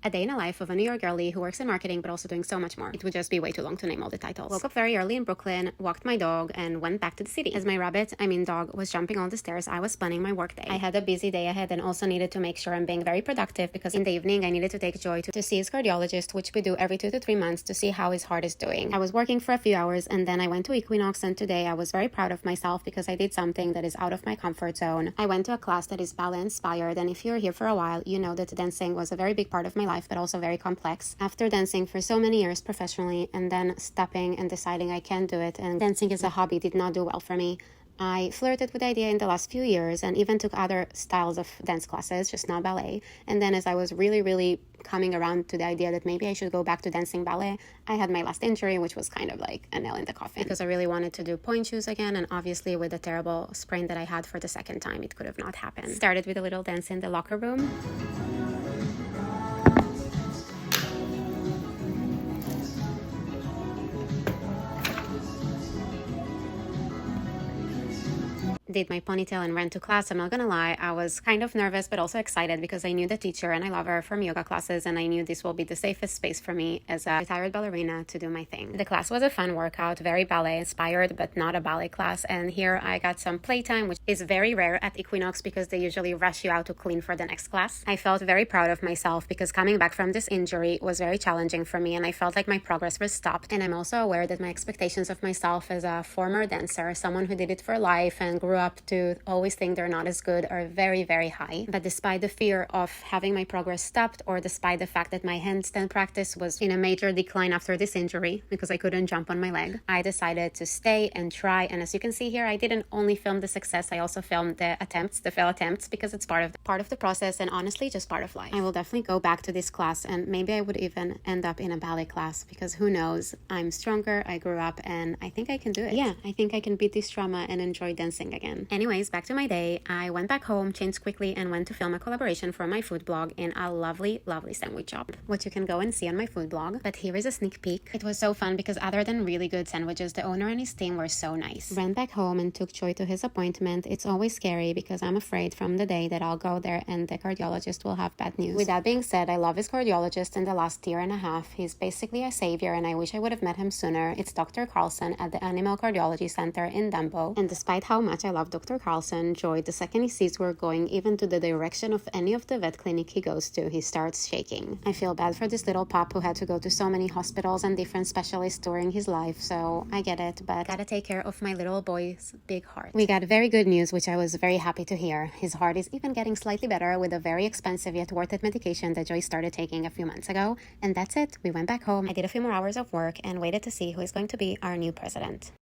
A day in a life of a New York girlie who works in marketing but also doing so much more. It would just be way too long to name all the titles. Woke up very early in Brooklyn, walked my dog, and went back to the city. As my dog, was jumping on the stairs, I was planning my workday. I had a busy day ahead and also needed to make sure I'm being very productive because in the evening I needed to take Joy to see his cardiologist, which we do every 2 to 3 months to see how his heart is doing. I was working for a few hours and then I went to Equinox, and today I was very proud of myself because I did something that is out of my comfort zone. I went to a class that is ballet inspired, and if you're here for a while, you know that dancing was a very big part of my life, but also very complex. After dancing for so many years professionally and then stopping and deciding I can't do it, and dancing as a hobby did not do well for me, I flirted with the idea in the last few years and even took other styles of dance classes, just not ballet. And then as I was really coming around to the idea that maybe I should go back to dancing ballet, I had my last injury, which was kind of like a nail in the coffin because I really wanted to do point shoes again, and obviously with the terrible sprain that I had for the second time, it could have not happened. Started with a little dance in the locker room. Did my ponytail and ran to class. I'm not gonna lie, I was kind of nervous but also excited because I knew the teacher and I love her from yoga classes, and I knew this will be the safest space for me as a retired ballerina to do my thing. The class was a fun workout, very ballet inspired but not a ballet class, and here I got some playtime, which is very rare at Equinox because they usually rush you out to clean for the next class. I felt very proud of myself because coming back from this injury was very challenging for me and I felt like my progress was stopped, and I'm also aware that my expectations of myself as a former dancer, someone who did it for life and grew up to always think they're not as good, are very high. But despite the fear of having my progress stopped, or despite the fact that my handstand practice was in a major decline after this injury because I couldn't jump on my leg, I decided to stay and try. And as you can see here, I didn't only film the success, I also filmed the fail attempts, because it's part of the process and honestly just part of life. I will definitely go back to this class, and maybe I would even end up in a ballet class because who knows, I'm stronger, I grew up, and I think I can do it. Yeah, I think I can beat this trauma and enjoy dancing again. Anyways, back to my day. I went back home, changed quickly, and went to film a collaboration for my food blog in a lovely sandwich shop, which you can go and see on my food blog. But here is a sneak peek. It was so fun because other than really good sandwiches, the owner and his team were so nice. Ran back home and took Joy to his appointment. It's always scary because I'm afraid from the day that I'll go there and the cardiologist will have bad news. With that being said, I love his cardiologist in the last year and a half. He's basically a savior and I wish I would have met him sooner. It's Dr. Carlson at the Animal Cardiology Center in Dumbo. And despite how much I love Dr. Carlson, Joy, the second he sees we're going even to the direction of any of the vet clinic he goes to, he starts shaking. I feel bad for this little pup who had to go to so many hospitals and different specialists during his life, so I get it, but gotta take care of my little boy's big heart. We got very good news, which I was very happy to hear. His heart is even getting slightly better with a very expensive yet worth it medication that Joy started taking a few months ago. And that's it. We went back home. I did a few more hours of work and waited to see who is going to be our new president.